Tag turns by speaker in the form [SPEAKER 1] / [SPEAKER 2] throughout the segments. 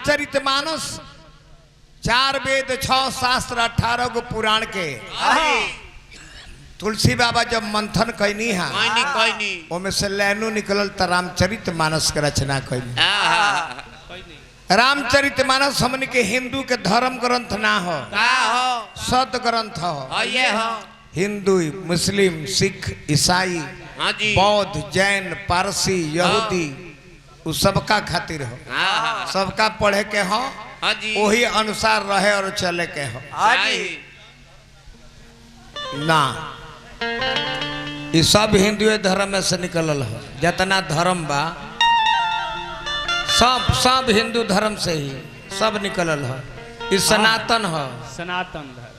[SPEAKER 1] रामचरितमानस 4 वेद 6 शास्त्र 18 गो पुराण के तुलसी बाबा जब मंथन कैनी है ओमे से लैनु निकलल त रामचरितमानस के रचना कैनी। रामचरितमानस हमन के हिंदू के धर्म ग्रंथ ना हो, सद ग्रंथ हो। हिंदू, मुस्लिम, सिख, ईसाई, बौद्ध, जैन, पारसी, यहूदी उ सबका खातिर हो, सबका पढ़े के हो, वही अनुसार रहे और चले के हो ना। ये सब हिंदू धर्म में से निकलल हो, जितना धर्म बा सब हिंदू धर्म से ही सब निकलल हो। ये सनातन हो,
[SPEAKER 2] सनातन धर्म।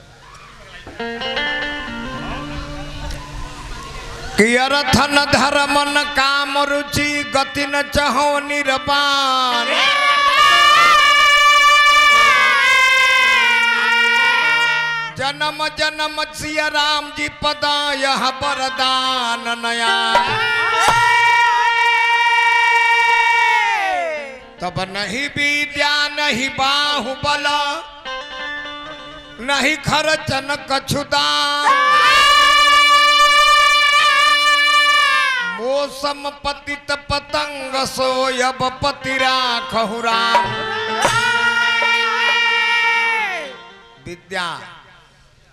[SPEAKER 1] कि अर्थ न धर्म न काम रुचि गति न चहो निर्वाण। जन्म जन्म सिया राम जी पदा यह वरदान नया। तब नहीं विद्या नहीं बाहुबल नहीं खर्चन कछुदान। मौसम पतित पतंग सोयब पति राखहु राम। विद्या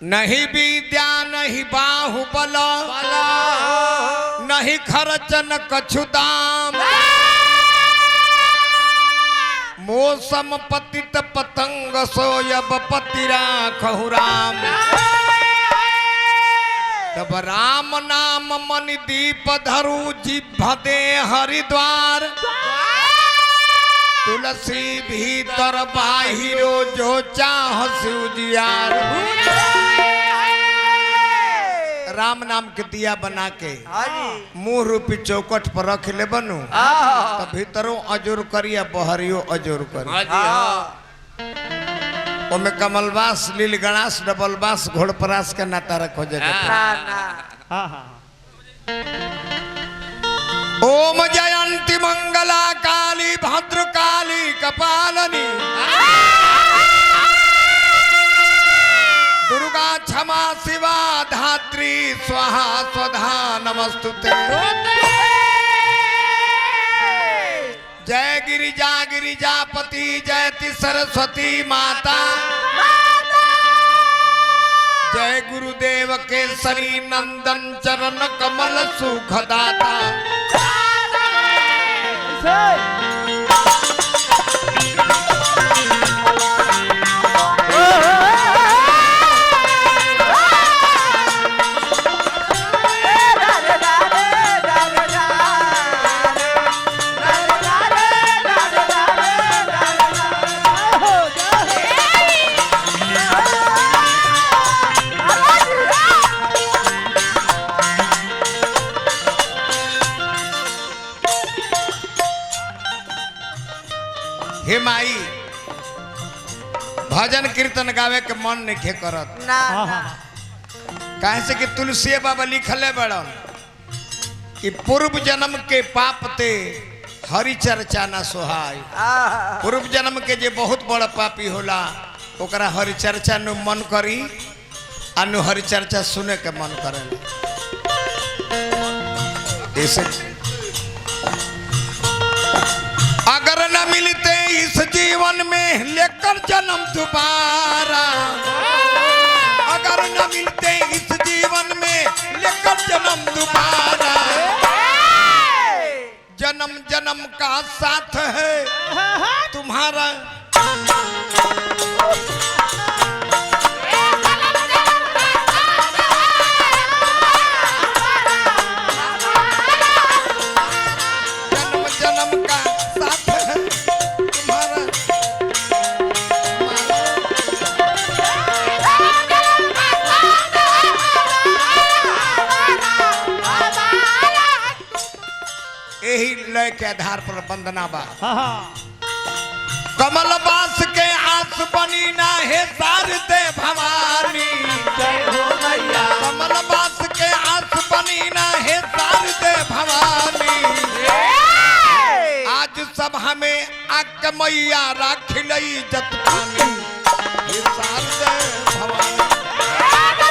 [SPEAKER 1] नहीं विद्या नहीं बाहुबल नहीं खर्चन कछुदाम। मौसम पतित पतंग सोयब पति राखहु राम। तब राम नाम मणि दीप धरु जिह्वा दे हरिद्वार। तुलसी भीतर बाहिरो जो चाह सिउजियार। राम नाम के दिया बना के मुंह रूपी चौकट पर रख ले बनू तो भीतरों अजोर करिया बहरियो अजोर करी। ओमे कमलबास लील गणास डबल बास घोड़परास के नाता रखो जगह। ओम जयंती मंगला काली भद्रकाली कपालनी। दुर्गा क्षमा शिवा धात्री स्वाहा स्वधा नमस्तुते। जय गिरिजा गिरिजापति जयति सरस्वती माता। जय गुरुदेव केसरी नंदन चरण कमल सुखदाता। हे माई भजन कीर्तन गावे के मन नहीं करत ना। काहे से कि तुलसी बाबा लिखले बड़न कि पूर्व जन्म के पाप ते हरि चर्चा ना सोहाय। पूर्व जन्म के जे बहुत बड़ा पापी होला ओकरा हरि चर्चा नु मन करी अनु हरि चर्चा सुने के मन करे। ऐसे अगर न मिलते इस जीवन में लेकर जन्म दोबारा। अगर न मिलते इस जीवन में लेकर जन्म दोबारा। जन्म जन्म का साथ है तुम्हारा। जन्म जन्म का साथ है तुम्हारा। यही लय के आधार पर वंदना बा। कमल बास के आस बनी ना है शारदे भवानी। कमल बास के आस बनी ना है शारदे भवानी। आज सभा हमें आक मैया राखिलई जत पानी हे शारदे भवानी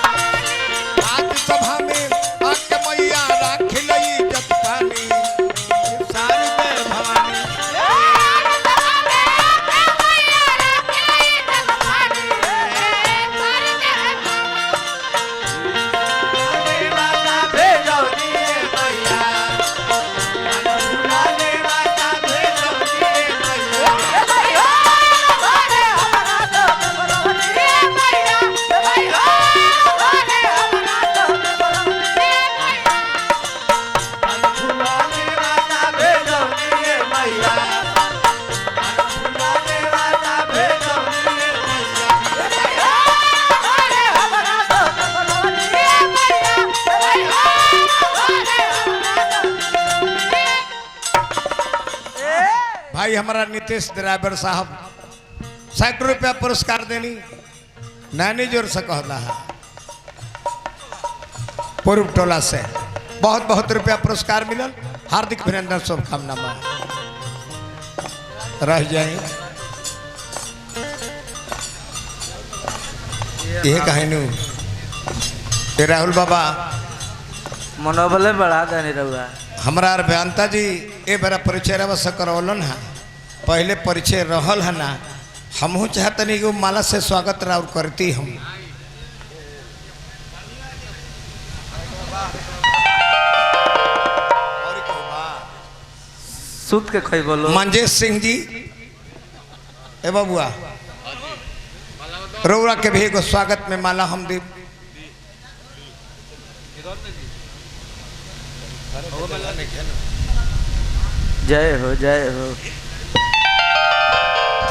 [SPEAKER 1] आज सभा में आक मैया राखिलई जत पानी हे शारदे भवानी भाई हमारा नीतीश ड्राइवर साहब 60 रुपया पुरस्कार देनी नैनी जोर से कहला है पूर्व टोला से बहुत बहुत रुपया पुरस्कार मिलल हार्दिक अभिनंदन शुभकामना रह जाए ये कहनू राहुल बाबा
[SPEAKER 2] मनोबल बढ़ा देनी रहुआ
[SPEAKER 1] हमारा अभियंता जी ए बेरा परिचय रवा से करौलन है पहले परिचय रहल है ना हमहू चाहतनी कि माला से स्वागत राउर करती हम
[SPEAKER 2] सूत के खई बोलो
[SPEAKER 1] मंजेश सिंह जी ए बबुआ रौरा के भी एगो स्वागत में माला हम दी
[SPEAKER 2] जय हो जय हो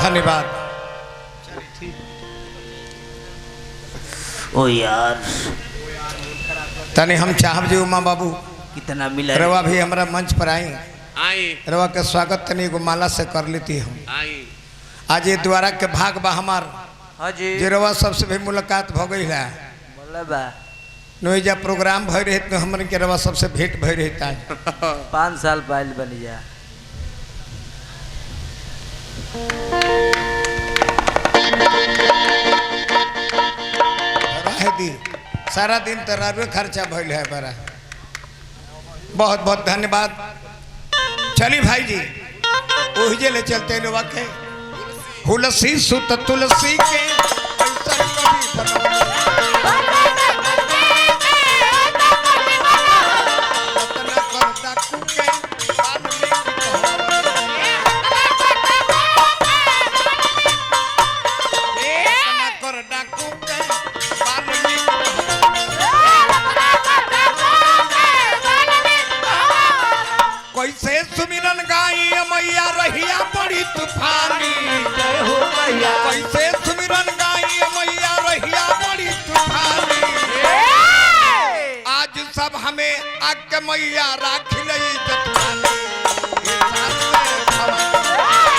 [SPEAKER 1] धन्यवाद
[SPEAKER 2] ओ यार
[SPEAKER 1] तनी हम चाहब जी उमा बाबू
[SPEAKER 2] कितना मिला
[SPEAKER 1] रवा भी हमारा मंच पर आई रवा के स्वागत तनी एगो माला से कर लेती हम आज ये द्वारा के भाग बा हमार
[SPEAKER 2] हाँ जी
[SPEAKER 1] जे रवा सबसे भी मुलाकात भ गई है
[SPEAKER 2] बोले बा
[SPEAKER 1] नोईजा प्रोग्राम भई रहे तो हमन के रवा सबसे भेंट भई रही
[SPEAKER 2] 5 साल पहले बनी जा
[SPEAKER 1] रहे दी सारा दिन तरारुए खर्चा भइल है बड़ा बहुत बहुत धन्यवाद चली भाई जी ओहिजे ले चलते लोग के हुलसी सुत तुलसी के ऐसा कभी बनौले। रत्न कर डाकू के बालुली रत्न कर डाकू के बालुली कैसे सुमिरन गाई मैया रहिया बड़ी तूफानी
[SPEAKER 2] जय हो मैया
[SPEAKER 1] कैसे सुमिरन गाई मैया रहिया बड़ी तूफानी आज सब हमें आग मैया राखिलई जत पानी हे शारदे भवानी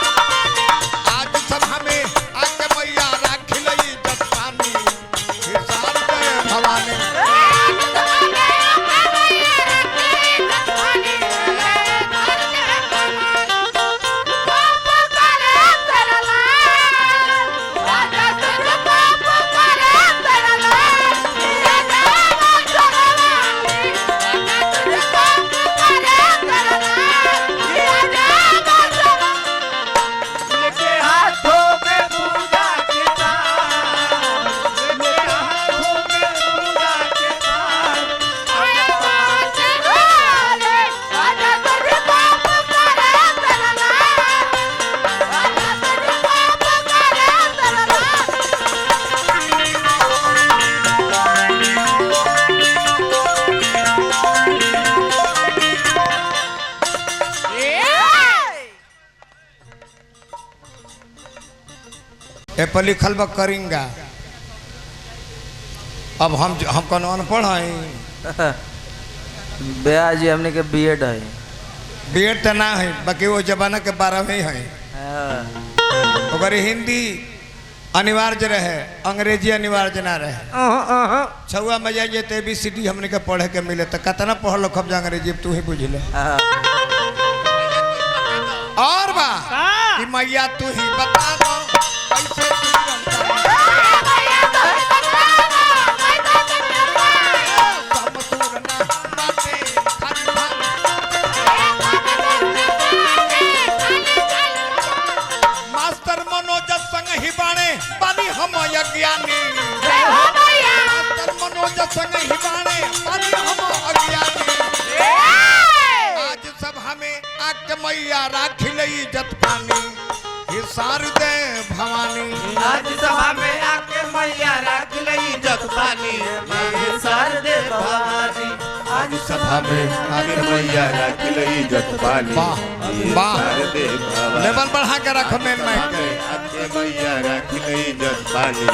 [SPEAKER 1] आज सब हमें आग मैया राखिलई जत पानी हे शारदे भवानी ए पर लिखल बा करेंगा अब हम कौन अनपढ़ हैं
[SPEAKER 2] ब्याह जी हमने के बीएड है
[SPEAKER 1] बीएड तो ना है बाकी वो जमाना के 12 में है अगर हिंदी अनिवार्य रहे, अंग्रेजी अनिवार्य ना रहे। छुआ में जाइए तो ABCD हमने के पढ़े के मिले तो कितना पढ़ लो खब अंग्रेजी तू ही बुझ ले। और बा कि मैया तू ही बता दो कैसे मास्टर मनोज संग ही बाणे बानी हम अज्ञानी, मास्टर मनोज संग ही बाणे बानी हम अज्ञानी। आज सभा में आके मैया राखी लई इज्जत पानी ही शारदे भवानी।
[SPEAKER 3] आज सभा में आके मैया राख लई इज्जत पानी शारदे भवानी। आज सभा में आके मैया राख लई इज्जत पानी शारदे भवानी।
[SPEAKER 1] लेवल बढ़ा के रखो मेन माइक
[SPEAKER 3] आके मैया राख लई इज्जत पानी।